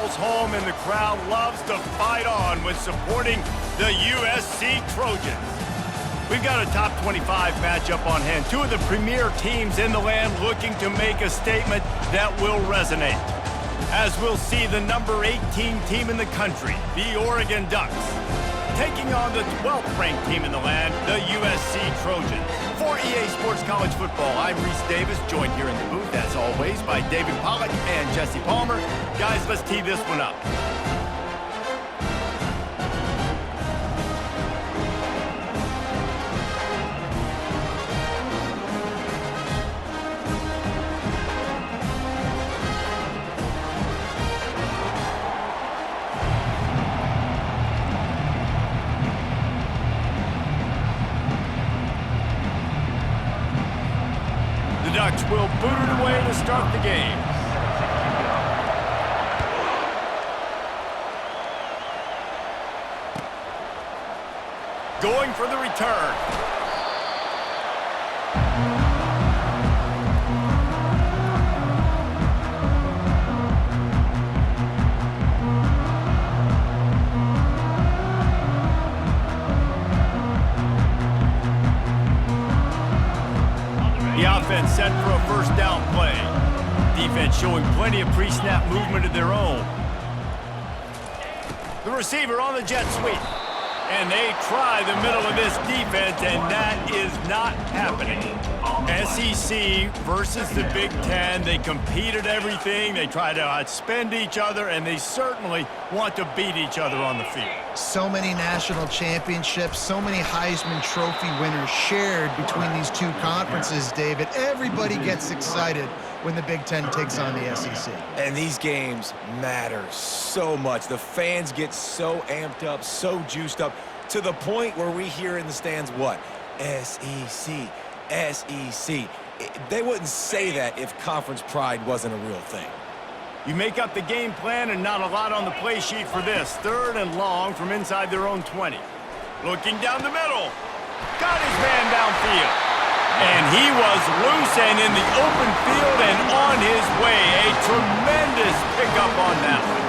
calls home, and the crowd loves to fight on when supporting the USC Trojans. We've got a top 25 matchup on hand. Two of the premier teams in the land looking to make a statement that will resonate. As we'll see the number 18 team in the country, the Oregon Ducks, taking on the 12th ranked team in the land, the USC Trojans. For EA Sports College Football, I'm Reese Davis, joined here in the booth, as always, by David Pollack and Jesse Palmer. Guys, let's tee this one up. Ducks will boot it away to start the game. Going for the return. The offense set for a first down play. Defense showing plenty of pre-snap movement of their own. The receiver on the jet sweep. And they try the middle of this defense, and that is not happening. SEC versus the Big Ten. They compete at everything. They try to outspend each other, and they certainly want to beat each other on the field. So many national championships, so many Heisman Trophy winners shared between these two conferences, David. Everybody gets excited when the Big Ten takes on the SEC. And these games matter so much. The fans get so amped up, so juiced up, to the point where we hear in the stands, what? SEC, SEC. They wouldn't say that if conference pride wasn't a real thing. You make up the game plan and not a lot on the play sheet for this. Third and long from inside their own 20. Looking down the middle. Got his man downfield. And he was loose and in the open field and on his way. A tremendous pickup on that one.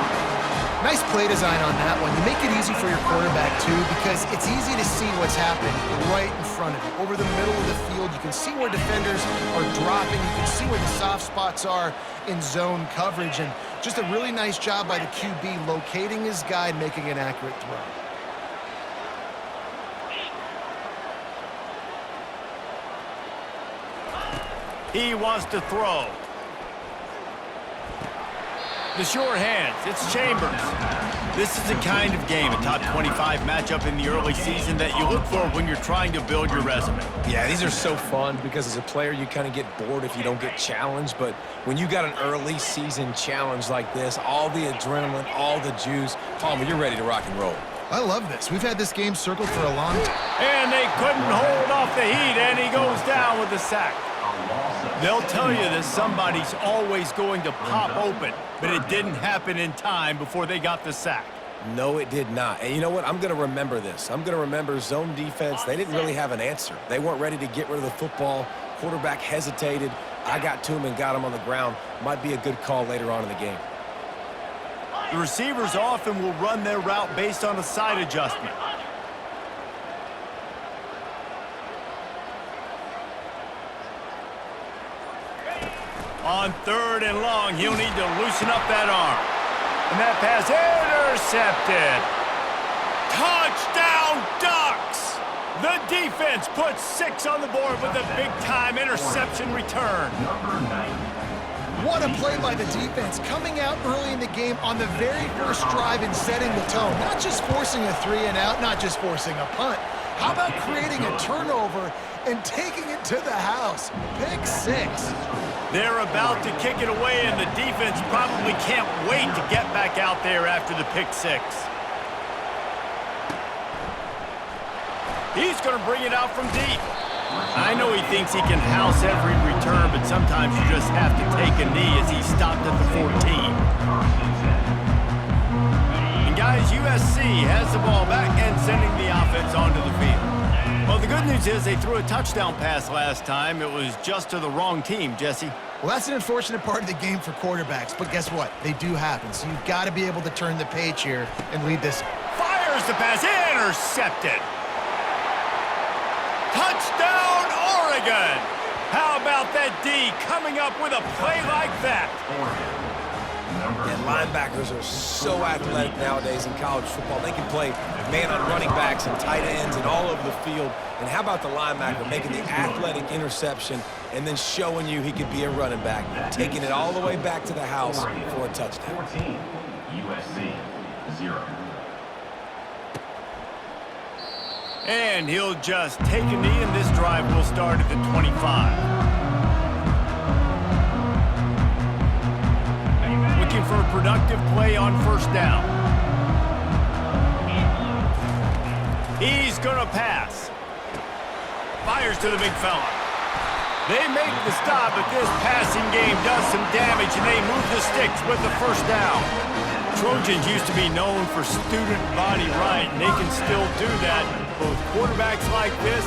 Nice play design on that one. You make it easy for your quarterback, too, because it's easy to see what's happening right in front of you. Over the middle of the field, you can see where defenders are dropping. You can see where the soft spots are in zone coverage. And just a really nice job by the QB locating his guy and making an accurate throw. He wants to throw. The short hands, it's Chambers. This is the kind of game, a top 25 matchup in the early season that you look for when you're trying to build your resume. Yeah, these are so fun because as a player, you kind of get bored if you don't get challenged. But when you got an early season challenge like this, all the adrenaline, all the juice, Palmer, you're ready to rock and roll. I love this. We've had this game circled for a long time. And they couldn't hold off the heat, and he goes down with the sack. They'll tell you that somebody's always going to pop open, but it didn't happen in time before they got the sack. No, it did not. And you know what? I'm going to remember this. I'm going to remember zone defense. They didn't really have an answer. They weren't ready to get rid of the football. Quarterback hesitated. I got to him and got him on the ground. Might be a good call later on in the game. The receivers often will run their route based on a side adjustment. On third and long, he'll need to loosen up that arm. And that pass intercepted. Touchdown, Ducks! The defense puts 6 on the board with a big-time interception return. What a play by the defense, coming out early in the game on the very first drive and setting the tone. Not just forcing a 3-and-out, not just forcing a punt. How about creating a turnover and taking it to the house? Pick 6. They're about to kick it away, and the defense probably can't wait to get back out there after the pick 6. He's going to bring it out from deep. I know he thinks he can house every return, but sometimes you just have to take a knee as he stopped at the 14. And guys, USC has the ball back and sending the offense onto the field. Well, the good news is they threw a touchdown pass last time. It was just to the wrong team, Jesse. Well, that's an unfortunate part of the game for quarterbacks, but guess what? They do happen, so you've got to be able to turn the page here and lead this. Fires the pass, intercepted. Touchdown, Oregon! How about that D coming up with a play like that? And linebackers are so athletic nowadays in college football. They can play man on running backs and tight ends and all over the field. And how about the linebacker making the athletic interception and then showing you he could be a running back, taking it all the way back to the house for a touchdown. 14, USC, 0. And he'll just take a knee, and this drive will start at the 25. Looking for a productive play on first down. He's going to pass. Fires to the big fella. They make the stop, but this passing game does some damage, and they move the sticks with the first down. Trojans used to be known for student body right, and they can still do that. Both quarterbacks like this,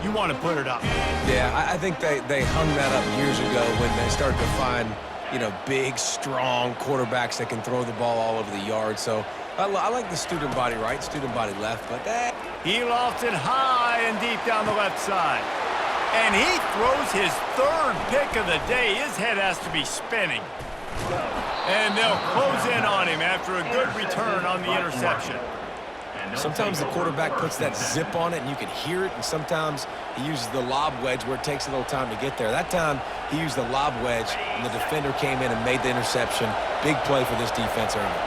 you want to put it up. Yeah, I think they hung that up years ago when they started to find, you know, big, strong quarterbacks that can throw the ball all over the yard. So I like the student body right, student body left, but that... He lofts it high and deep down the left side. And he throws his third pick of the day. His head has to be spinning. And they'll close in on him after a good return on the interception. Sometimes the quarterback puts that zip on it and you can hear it, and sometimes he uses the lob wedge where it takes a little time to get there. That time he used the lob wedge and the defender came in and made the interception. Big play for this defense early.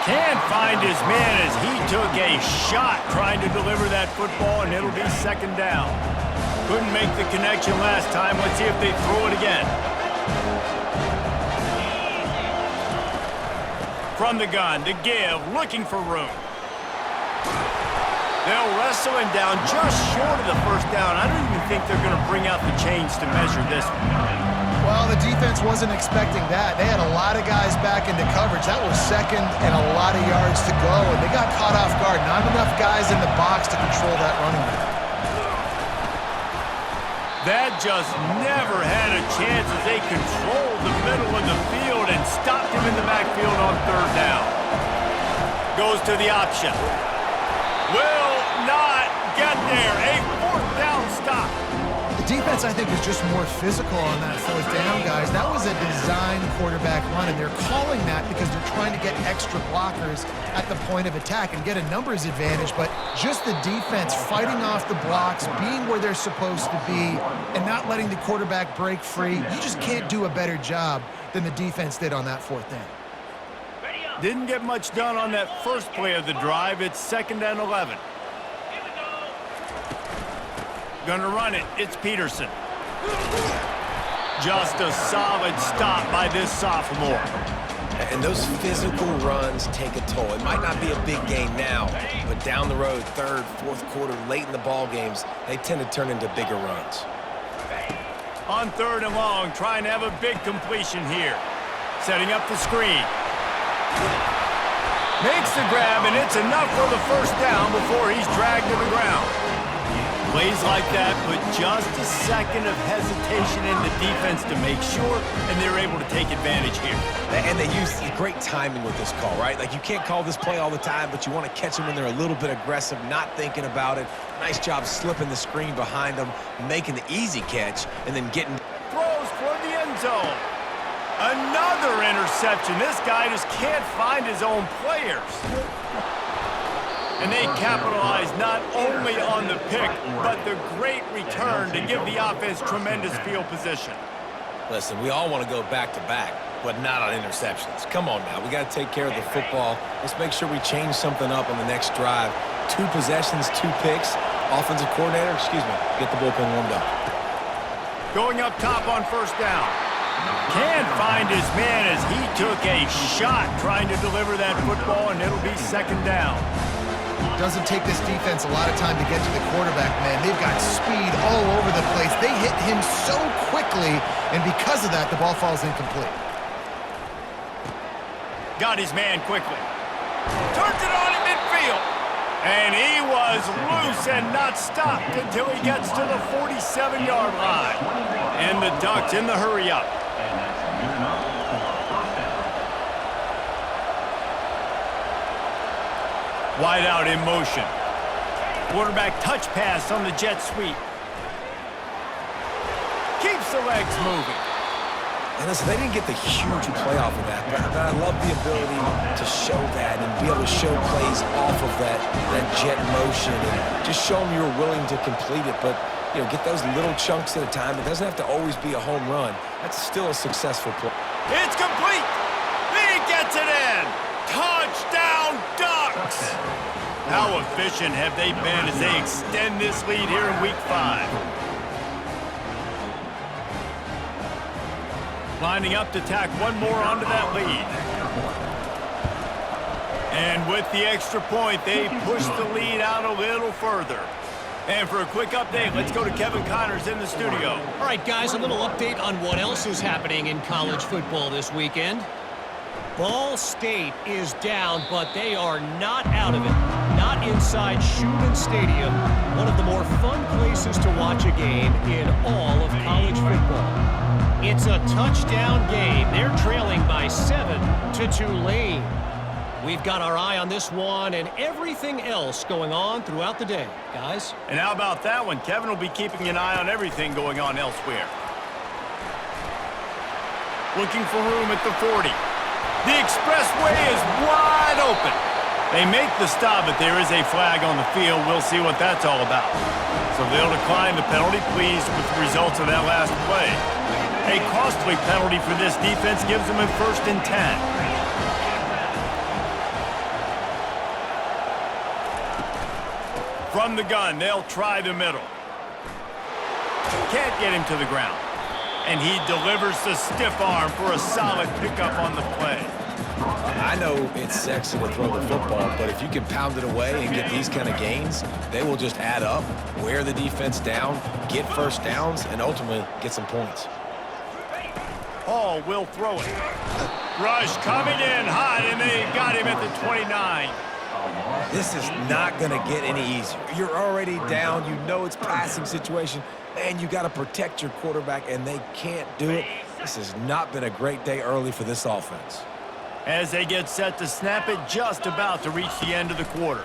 Can't find his man as he took a shot trying to deliver that football, and it'll be second down. Couldn't make the connection last time. Let's see if they throw it again. From the gun, to give, looking for room. They'll wrestle him down just short of the first down. I don't even think they're going to bring out the chains to measure this one. Well, the defense wasn't expecting that. They had a lot of guys back into coverage. That was second and a lot of yards to go, and they got caught off guard. Not enough guys in the box to control that running back. That just never had a chance as they controlled the middle of the field and stopped him in the backfield on third down. Goes to the option. Will not get there. A fourth down stop. The defense, I think, was just more physical on that fourth down, guys. That was a design quarterback run, and they're calling that because they're trying to get extra blockers at the point of attack and get a numbers advantage, but just the defense fighting off the blocks, being where they're supposed to be, and not letting the quarterback break free. You just can't do a better job than the defense did on that fourth down. Didn't get much done on that first play of the drive. It's second and 11. Gonna run it. It's Peterson. Just a solid stop by this sophomore. And those physical runs take a toll. It might not be a big game now, but down the road, third, fourth quarter, late in the ball games, they tend to turn into bigger runs. On third and long, trying to have a big completion here. Setting up the screen. Makes the grab, and it's enough for the first down before he's dragged to the ground. Plays like that put just a second of hesitation in the defense to make sure, and they're able to take advantage here. And they use great timing with this call, right? Like, you can't call this play all the time, but you want to catch them when they're a little bit aggressive, not thinking about it. Nice job slipping the screen behind them, making the easy catch, and then getting... Throws for the end zone. Another interception. This guy just can't find his own players. And they capitalize not only on the pick, but the great return to give the offense tremendous field position. Listen, we all want to go back-to-back, but not on interceptions. Come on now. We got to take care of the football. Let's make sure we change something up on the next drive. 2 possessions, 2 picks. Offensive coordinator, get the bullpen warmed up. Going up top on first down. Can't find his man as he took a shot trying to deliver that football, and it'll be second down. Doesn't take this defense a lot of time to get to the quarterback, man. They've got speed all over the place. They hit him so quickly, and because of that, the ball falls incomplete. Got his man quickly. Turns it on in midfield. And he was loose and not stopped until he gets to the 47-yard line. And the Ducks in the hurry-up. And that's good enough for a first down. Wide out in motion. Quarterback touch pass on the jet sweep. Keeps the legs moving. And listen, they didn't get the huge play off of that, but I love the ability to show that and be able to show plays off of that jet motion and just show them you're willing to complete it. But, you know, get those little chunks at a time. It doesn't have to always be a home run. That's still a successful play. It's complete. He gets it in. Touchdown, Ducks. How efficient have they been as they extend this lead here in Week 5? Lining up to tack one more onto that lead. And with the extra point, they push the lead out a little further. And for a quick update, let's go to Kevin Connors in the studio. All right, guys, a little update on what else is happening in college football this weekend. Ball State is down, but they are not out of it. Not inside Schumann Stadium, one of the more fun places to watch a game in all of college football. It's a touchdown game. They're trailing by 7 to Tulane. We've got our eye on this one and everything else going on throughout the day, guys. And how about that one? Kevin will be keeping an eye on everything going on elsewhere. Looking for room at the 40. The expressway is wide open. They make the stop, but there is a flag on the field. We'll see what that's all about. So they'll decline the penalty, pleased with the results of that last play. A costly penalty for this defense gives them a 1st and 10. From the gun, they'll try the middle. Can't get him to the ground. And he delivers the stiff arm for a solid pickup on the play. I know it's sexy to throw the football, but if you can pound it away and get these kind of gains, they will just add up, wear the defense down, get first downs, and ultimately get some points. Hall will throw it. Rush coming in hot, and they got him at the 29. This is not going to get any easier. You're already down. You know it's passing situation, and you got to protect your quarterback, and they can't do it. This has not been a great day early for this offense. As they get set to snap it, just about to reach the end of the quarter.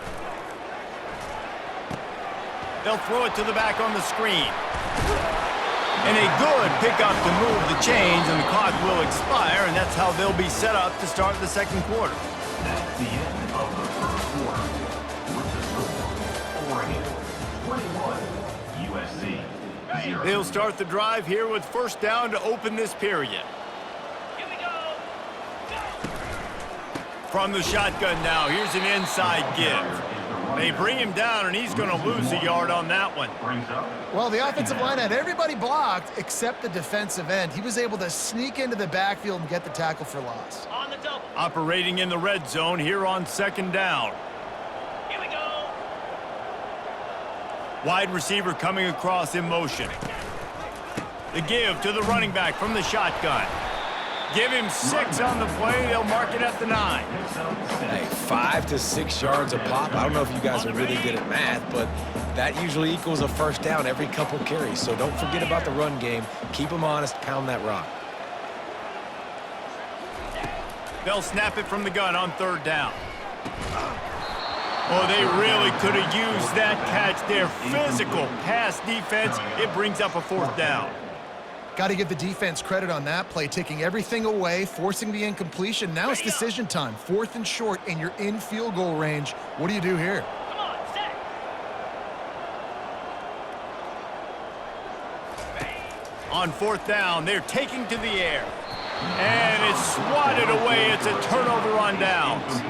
They'll throw it to the back on the screen. And a good pickup to move the chains, and the clock will expire, and that's how they'll be set up to start the second quarter. That's the end of the first quarter. With the score, Oregon 21, USC 0. They'll start the drive here with 1st down to open this period. From the shotgun now, here's an inside give. They bring him down, and he's going to lose a yard on that one. Well, the offensive line had everybody blocked except the defensive end. He was able to sneak into the backfield and get the tackle for loss. On the double. Operating in the red zone here on 2nd down. Here we go. Wide receiver coming across in motion. The give to the running back from the shotgun. Give him 6 on the play. They'll mark it at the 9. Hey, 5 to 6 yards a pop. I don't know if you guys are really good at math, but that usually equals a 1st down every couple carries. So don't forget about the run game. Keep them honest. Pound that rock. They'll snap it from the gun on 3rd down. Oh, they really could have used that catch. Their physical pass defense, it brings up a 4th down. Got to give the defense credit on that play, taking everything away, forcing the incompletion. Now it's decision time. 4th and short, and you're in field goal range. What do you do here? Come on, set. On 4th down, they're taking to the air. And it's swatted away. It's a turnover on downs.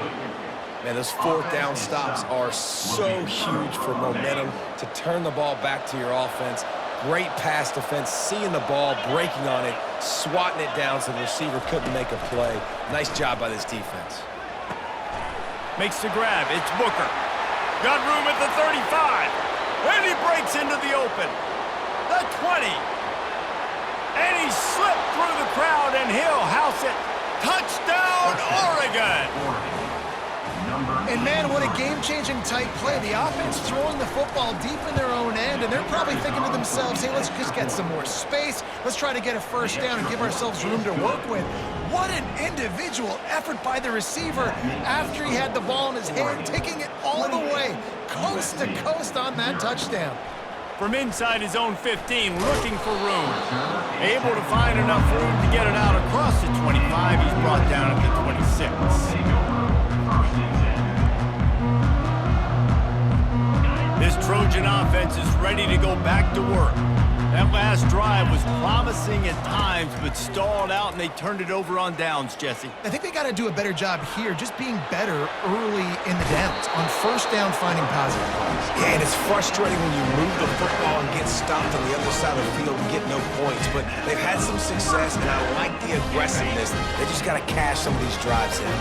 Man, those 4th down stops are so huge for momentum to turn the ball back to your offense. Great pass defense, seeing the ball, breaking on it, swatting it down so the receiver couldn't make a play. Nice job by this defense. Makes the grab. It's Booker. Got room at the 35. And he breaks into the open. The 20. And he slipped through the crowd, and he'll house it. Touchdown, Oregon! And man, what a game-changing tight play. The offense throwing the football deep in their own end, and they're probably thinking to themselves, hey, let's just get some more space. Let's try to get a first down and give ourselves room to work with. What an individual effort by the receiver after he had the ball in his hand, taking it all the way, coast to coast on that touchdown. From inside his own 15, looking for room. Able to find enough room to get it out across the 25. He's brought down at the 26. This Trojan offense is ready to go back to work. That last drive was promising at times, but stalled out, and they turned it over on downs, Jesse. I think they got to do a better job here, just being better early in the downs, on first down finding positive plays. Yeah, and it's frustrating when you move the football and get stopped on the other side of the field and get no points, but they've had some success, and I like the aggressiveness. They just got to cash some of these drives in.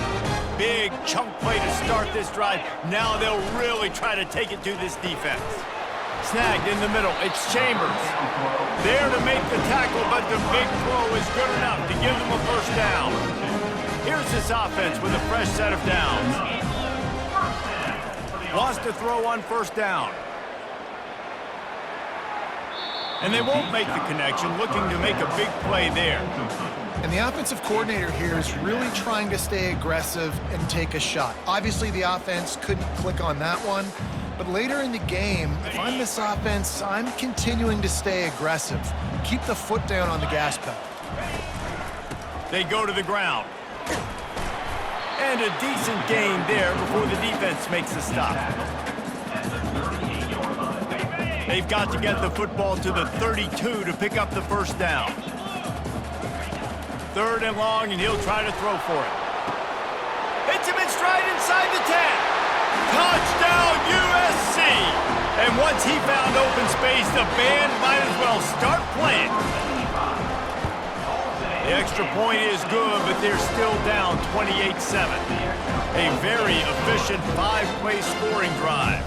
Big chunk play to start this drive. Now they'll really try to take it to this defense. Snagged in the middle. It's Chambers. There to make the tackle, but the big throw is good enough to give them a first down. Here's this offense with a fresh set of downs. Wants to throw on first down. And they won't make the connection, looking to make a big play there. And the offensive coordinator here is really trying to stay aggressive and take a shot. Obviously, the offense couldn't click on that one. But later in the game, if I'm this offense, I'm continuing to stay aggressive. Keep the foot down on the gas pedal. They go to the ground. And a decent gain there before the defense makes a stop. They've got to get the football to the 32 to pick up the first down. Third and long, and he'll try to throw for it. Hits him in stride inside the 10. Touchdown, USC! And once he found open space, the band might as well start playing. The extra point is good, but they're still down 28-7. A very efficient 5-play scoring drive.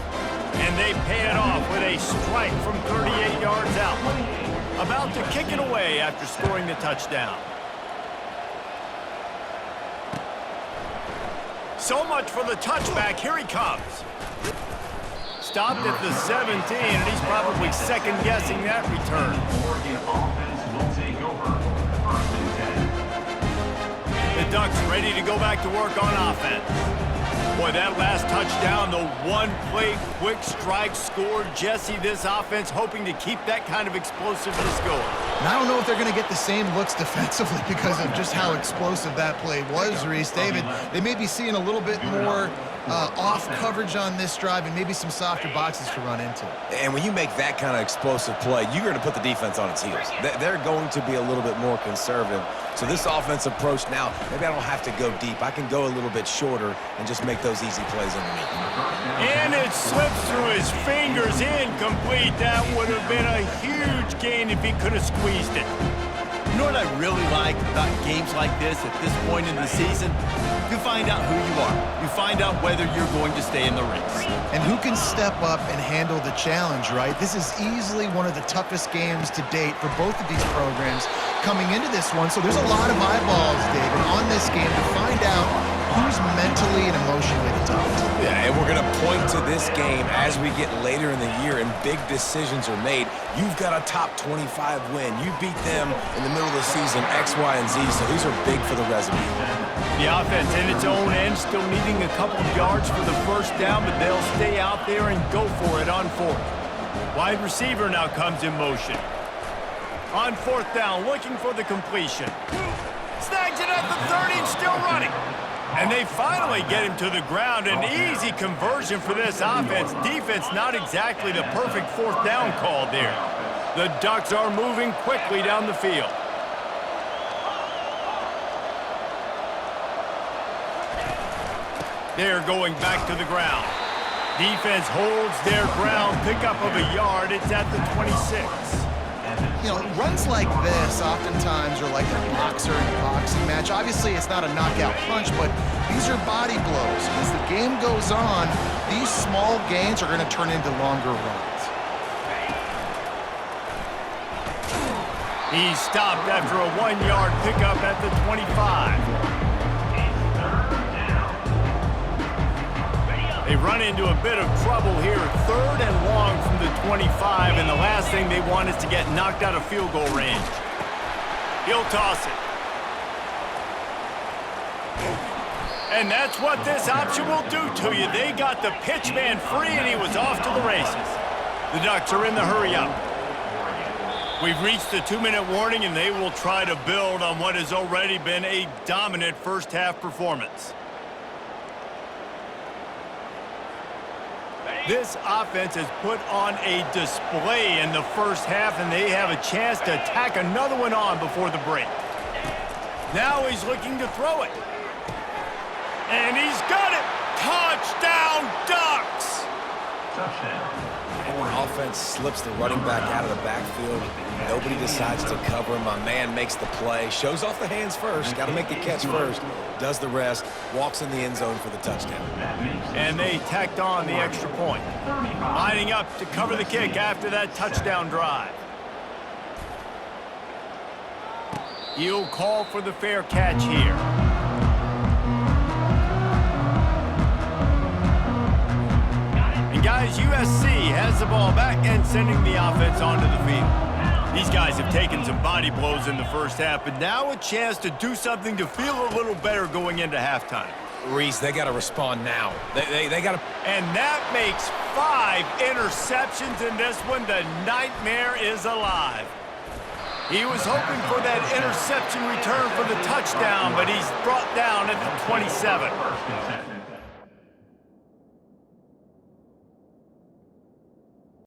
And they pay it off with a strike from 38 yards out. About to kick it away after scoring the touchdown. So much for the touchback. Here he comes. Stopped at the 17, and he's probably second-guessing that return. The Ducks ready to go back to work on offense. Boy, that last touchdown, the one-play quick strike scored. Jesse, this offense hoping to keep that kind of explosiveness going. And I don't know if they're going to get the same looks defensively because of just how explosive that play was, Reese. David, they may be seeing a little bit more off coverage on this drive and maybe some softer boxes to run into. And when you make that kind of explosive play, you're going to put the defense on its heels. They're going to be a little bit more conservative. So this offense approach now, maybe I don't have to go deep. I can go a little bit shorter and just make those easy plays underneath. And it slips through his fingers, incomplete. That would have been a huge gain if he could have squeezed it. You know what I really like about games like this at this point in the season? You find out who you are. You find out whether you're going to stay in the race. And who can step up and handle the challenge, right? This is easily one of the toughest games to date for both of these programs coming into this one. So there's a lot of eyeballs, David, on this game to find out who's mentally and emotionally the toughest. Yeah, and we're going to point to this game as we get later in the year and big decisions are made. You've got a top 25 win. You beat them in the middle of the season, X, Y, and Z, so these are big for the resume. The offense in its own end still needing a couple of yards for the first down, but they'll stay out there and go for it on fourth. Wide receiver now comes in motion. On fourth down, looking for the completion. Snags it at the 30 and still running. And they finally get him to the ground. An easy conversion for this offense. Defense not exactly the perfect fourth down call there. The Ducks are moving quickly down the field. They're going back to the ground. Defense holds their ground, pickup of a yard. It's at the 26. You know, runs like this oftentimes are like a boxer in a boxing match. Obviously, it's not a knockout punch, but these are body blows. As the game goes on, these small gains are going to turn into longer runs. He's stopped after a 1-yard pickup at the 25. They run into a bit of trouble here. 3rd and long from the 25, and the last thing they want is to get knocked out of field goal range. He'll toss it. And that's what this option will do to you. They got the pitch man free, and he was off to the races. The Ducks are in the hurry up. We've reached the 2-minute warning, and they will try to build on what has already been a dominant first-half performance. This offense has put on a display in the first half, and they have a chance to tack another one on before the break. Now he's looking to throw it. And he's got it! Touchdown, Ducks! Touchdown. And the offense slips the running back out of the backfield. Nobody decides to cover him. My man makes the play. Shows off the hands first. Got to make the catch first. Does the rest. Walks in the end zone for the touchdown. And they tacked on the extra point. Lining up to cover the kick after that touchdown drive. He'll call for the fair catch here. And guys, USC has the ball back and sending the offense onto the field. These guys have taken some body blows in the first half, but now a chance to do something to feel a little better going into halftime. Reese, they got to respond now. They got to... And that makes 5 interceptions in this one. The nightmare is alive. He was hoping for that interception return for the touchdown, but he's brought down at the 27. First interception.